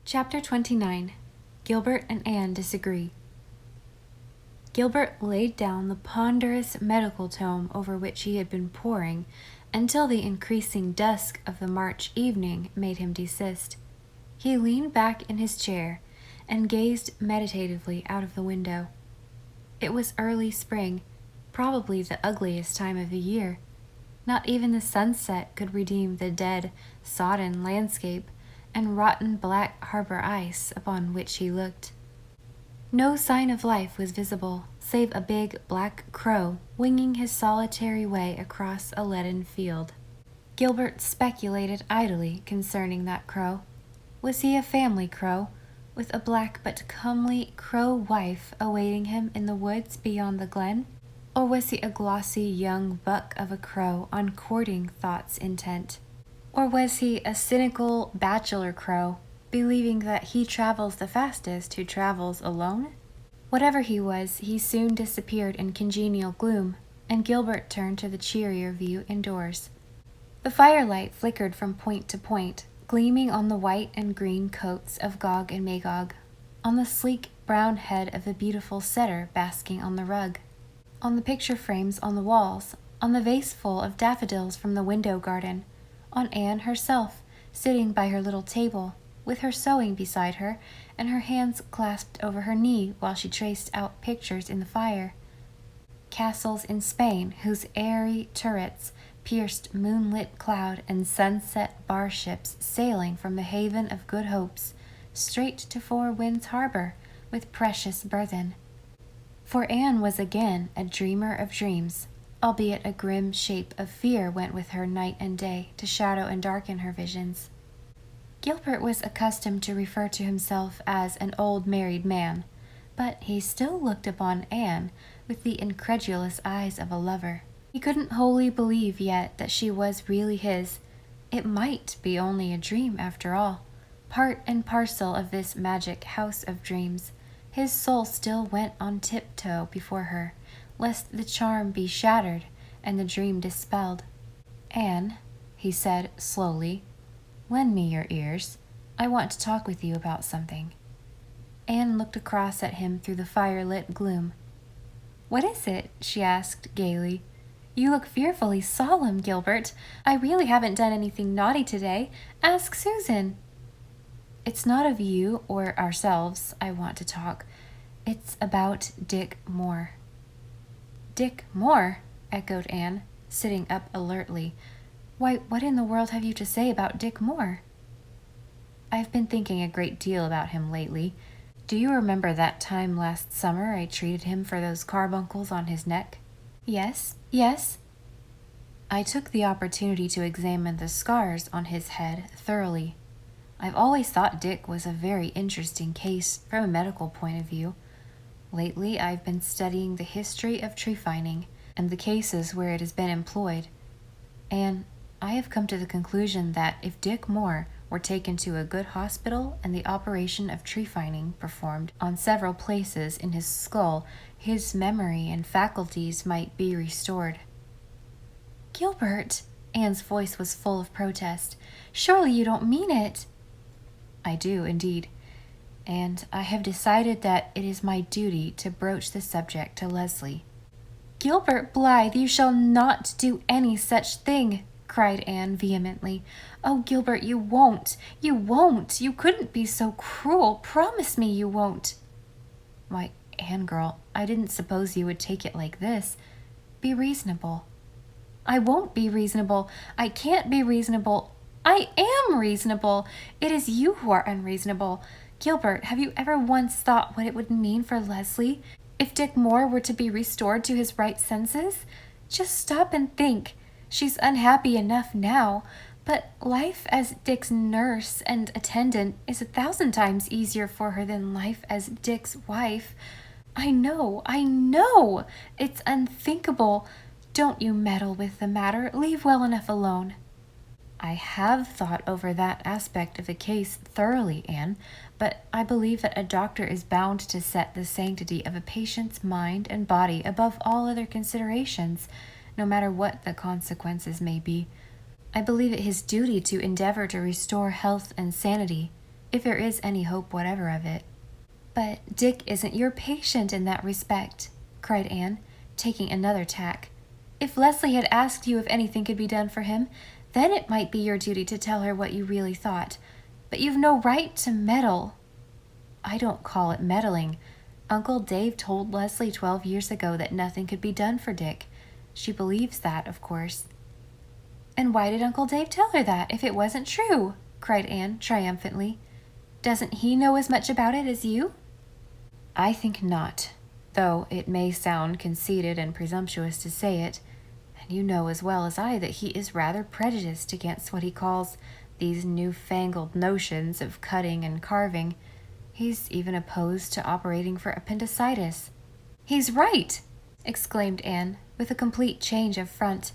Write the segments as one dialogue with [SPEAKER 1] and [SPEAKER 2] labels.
[SPEAKER 1] Chapter 29. Gilbert and Anne Disagree. Gilbert laid down the ponderous medical tome over which he had been poring until the increasing dusk of the March evening made him desist. He leaned back in his chair and gazed meditatively out of the window. It was early spring, probably the ugliest time of the year. Not even the sunset could redeem the dead, sodden landscape and rotten black harbor ice upon which he looked. No sign of life was visible, save a big black crow winging his solitary way across a leaden field. Gilbert speculated idly concerning that crow. Was he a family crow, with a black but comely crow wife awaiting him in the woods beyond the glen? Or was he a glossy young buck of a crow on courting thoughts intent? Or was he a cynical bachelor crow, believing that he travels the fastest who travels alone? Whatever he was, he soon disappeared in congenial gloom, and Gilbert turned to the cheerier view indoors. The firelight flickered from point to point, gleaming on the white and green coats of Gog and Magog, on the sleek brown head of the beautiful setter basking on the rug, on the picture frames on the walls, on the vaseful of daffodils from the window garden, on Anne herself, sitting by her little table, with her sewing beside her, and her hands clasped over her knee while she traced out pictures in the fire. Castles in Spain, whose airy turrets pierced moonlit cloud, and sunset bar ships sailing from the haven of Good Hopes straight to Four Winds Harbor with precious burthen. For Anne was again a dreamer of dreams, albeit a grim shape of fear went with her night and day to shadow and darken her visions. Gilbert was accustomed to refer to himself as an old married man, but he still looked upon Anne with the incredulous eyes of a lover. He couldn't wholly believe yet that she was really his. It might be only a dream after all, part and parcel of this magic house of dreams. His soul still went on tiptoe before her, lest the charm be shattered and the dream dispelled. "Anne," he said slowly, "lend me your ears. I want to talk with you about something." Anne looked across at him through the fire-lit gloom. "What is it?" she asked gaily. "You look fearfully solemn, Gilbert. I really haven't done anything naughty today. Ask Susan." "It's not of you or ourselves I want to talk. It's about Dick Moore." "Dick Moore?" echoed Anne, sitting up alertly. "Why, what in the world have you to say about Dick Moore?" "I've been thinking a great deal about him lately. Do you remember that time last summer I treated him for those carbuncles on his neck?" "Yes. I took the opportunity to examine the scars on his head thoroughly. I've always thought Dick was a very interesting case from a medical point of view. Lately, I've been studying the history of tree fining and the cases where it has been employed, and I have come to the conclusion that if Dick Moore were taken to a good hospital and the operation of tree fining performed on several places in his skull, his memory and faculties might be restored." "Gilbert," Anne's voice was full of protest, "surely you don't mean it." "I do, indeed. And I have decided that it is my duty to broach the subject to Leslie." "Gilbert Blythe, you shall not do any such thing," cried Anne vehemently. "Oh, Gilbert, you won't. You couldn't be so cruel. Promise me you won't." "Why, Anne girl, I didn't suppose you would take it like this. Be reasonable." "I won't be reasonable. I can't be reasonable. I am reasonable. It is you who are unreasonable. Gilbert, have you ever once thought what it would mean for Leslie if Dick Moore were to be restored to his right senses? Just stop and think. She's unhappy enough now, but life as Dick's nurse and attendant is 1,000 times easier for her than life as Dick's wife. I know. It's unthinkable. Don't you meddle with the matter. Leave well enough alone." "I have thought over that aspect of the case thoroughly, Anne, but I believe that a doctor is bound to set the sanctity of a patient's mind and body above all other considerations, no matter what the consequences may be. I believe it his duty to endeavor to restore health and sanity. if there is any hope whatever of it. But Dick isn't your patient in that respect, cried Anne, taking another tack. If Leslie had asked you if anything could be done for him, then it might be your duty to tell her what you really thought. But you've no right to meddle. I don't call it meddling. Uncle Dave told Leslie 12 years ago that nothing could be done for Dick. She believes that, of course. And why did Uncle Dave tell her that, if it wasn't true? Cried Anne triumphantly. Doesn't he know as much about it as you? I think not, though it may sound conceited and presumptuous to say it, and you know as well as I that he is rather prejudiced against what he calls these newfangled notions of cutting and carving. He's even opposed to operating for appendicitis. He's right, exclaimed Anne, with a complete change of front.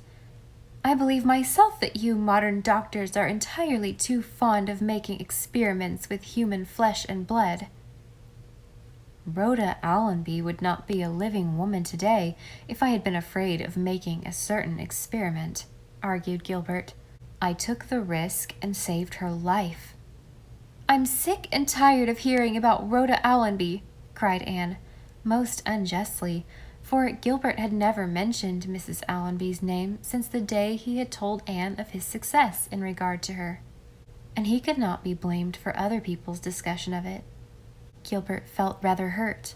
[SPEAKER 1] I believe myself that you modern doctors are entirely too fond of making experiments with human flesh and blood. Rhoda Allenby would not be a living woman today if I had been afraid of making a certain experiment, argued Gilbert. I took the risk and saved her life. I'm sick and tired of hearing about Rhoda Allenby, cried Anne, most unjustly, for Gilbert had never mentioned Mrs. Allenby's name since the day he had told Anne of his success in regard to her, and he could not be blamed for other people's discussion of it. Gilbert felt rather hurt.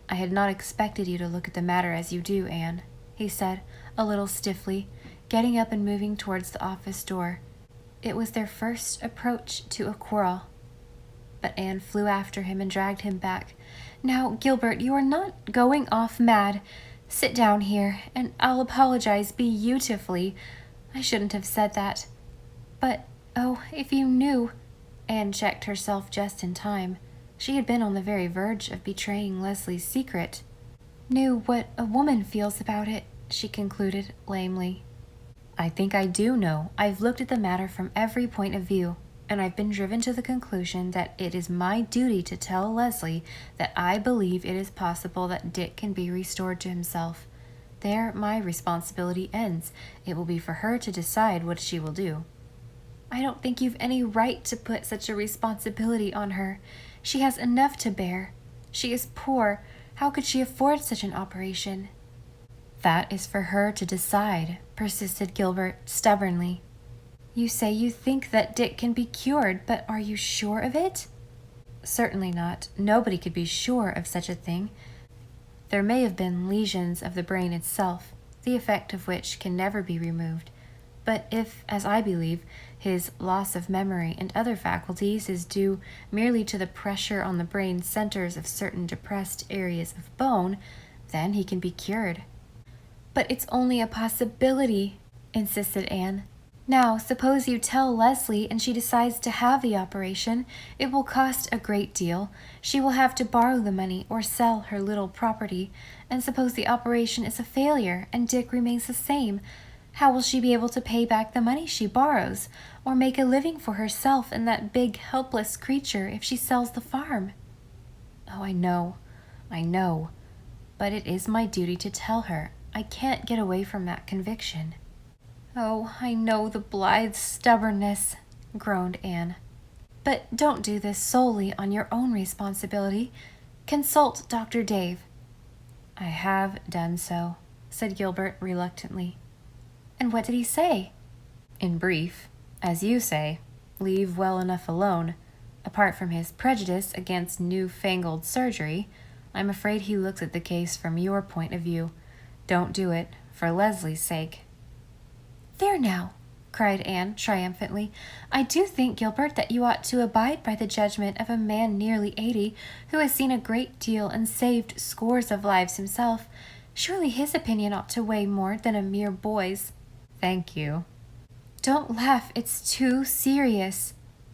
[SPEAKER 1] I had not expected you to look at the matter as you do, Anne, he said, a little stiffly, getting up and moving towards the office door. It was their first approach to a quarrel. But Anne flew after him and dragged him back. Now, Gilbert, you are not going off mad. Sit down here, and I'll apologize beautifully. I shouldn't have said that. But, oh, if you knew— Anne checked herself just in time. She had been on the very verge of betraying Leslie's secret. Knew what a woman feels about it, she concluded lamely. I think I do know. I've looked at the matter from every point of view, and I've been driven to the conclusion that it is my duty to tell Leslie that I believe it is possible that Dick can be restored to himself. There my responsibility ends. It will be for her to decide what she will do. I don't think you've any right to put such a responsibility on her. She has enough to bear. She is poor. How could she afford such an operation? That is for her to decide, persisted Gilbert stubbornly. You say you think that Dick can be cured, but are you sure of it? Certainly not. Nobody could be sure of such a thing. There may have been lesions of the brain itself, the effect of which can never be removed. But if, as I believe, his loss of memory and other faculties is due merely to the pressure on the brain centers of certain depressed areas of bone, then he can be cured. But it's only a possibility, insisted Anne. Now, suppose you tell Leslie and she decides to have the operation. It will cost a great deal. She will have to borrow the money or sell her little property. And suppose the operation is a failure and Dick remains the same. How will she be able to pay back the money she borrows, or make a living for herself and that big, helpless creature if she sells the farm? Oh, I know. But it is my duty to tell her. I can't get away from that conviction. Oh, I know the blithe stubbornness, groaned Anne. But don't do this solely on your own responsibility. Consult Dr. Dave. I have done so, said Gilbert reluctantly. And what did he say? In brief, as you say, leave well enough alone. Apart from his prejudice against newfangled surgery, I'm afraid he looks at the case from your point of view. Don't do it, for Leslie's sake. There now, cried Anne triumphantly. I do think, Gilbert, that you ought to abide by the judgment of a man nearly 80, who has seen a great deal and saved scores of lives himself. Surely his opinion ought to weigh more than a mere boy's. Thank you. Don't laugh, it's too serious.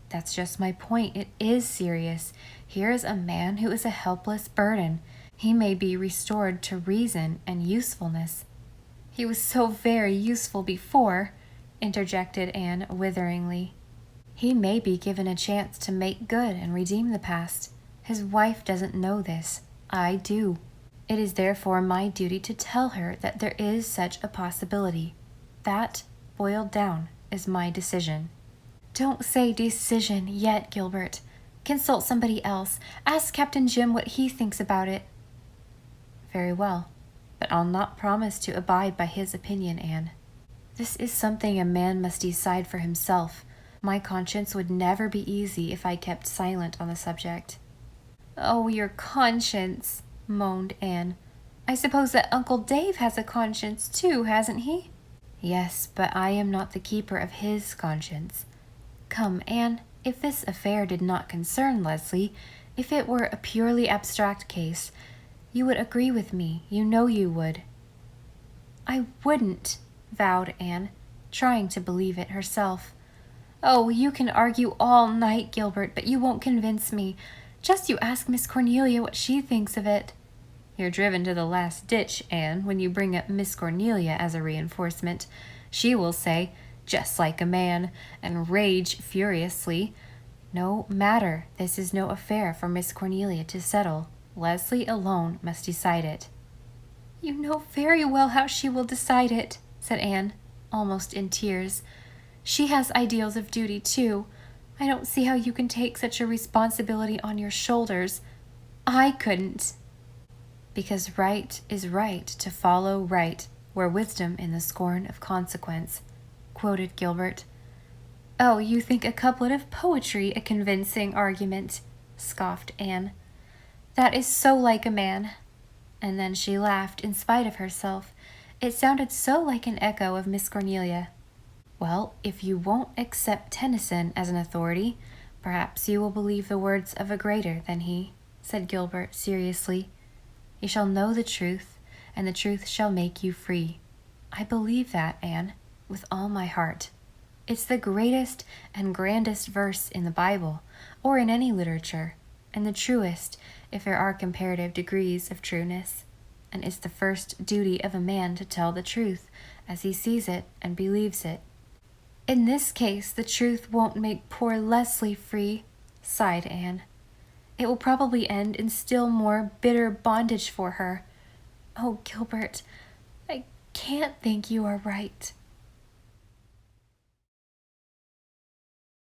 [SPEAKER 1] That's just my point. It is serious. Here is a man who is a helpless burden. He may be restored to reason and usefulness. He was so very useful before, interjected Anne witheringly. He may be given a chance to make good and redeem the past. His wife doesn't know this. I do. It is therefore my duty to tell her that there is such a possibility. That, boiled down, is my decision. Don't say decision yet, Gilbert. Consult somebody else. Ask Captain Jim what he thinks about it. Very well, but I'll not promise to abide by his opinion, Anne. This is something a man must decide for himself. My conscience would never be easy if I kept silent on the subject. Oh, your conscience, moaned Anne. I suppose that Uncle Dave has a conscience too, hasn't he? Yes, but I am not the keeper of his conscience. Come, Anne, if this affair did not concern Leslie, if it were a purely abstract case, you would agree with me. You know you would. I wouldn't, vowed Anne, trying to believe it herself. Oh, you can argue all night, Gilbert, but you won't convince me. Just you ask Miss Cornelia what she thinks of it. You're driven to the last ditch, Anne, when you bring up Miss Cornelia as a reinforcement. She will say, just like a man, and rage furiously. No matter, this is no affair for Miss Cornelia to settle. Leslie alone must decide it. You know very well how she will decide it, said Anne, almost in tears. She has ideals of duty, too. I don't see how you can take such a responsibility on your shoulders. I couldn't. Because right is right to follow right, where wisdom in the scorn of consequence, quoted Gilbert. Oh, you think a couplet of poetry a convincing argument, scoffed Anne. That is so like a man. And then she laughed in spite of herself. It sounded so like an echo of Miss Cornelia. Well, if you won't accept Tennyson as an authority, perhaps you will believe the words of a greater than he, said Gilbert seriously. You shall know the truth, and the truth shall make you free. I believe that, Anne, with all my heart. It's the greatest and grandest verse in the Bible, or in any literature, and the truest, if there are comparative degrees of trueness. And it's the first duty of a man to tell the truth, as he sees it and believes it. In this case, the truth won't make poor Leslie free, sighed Anne. It will probably end in still more bitter bondage for her. Oh, Gilbert, I can't think you are right.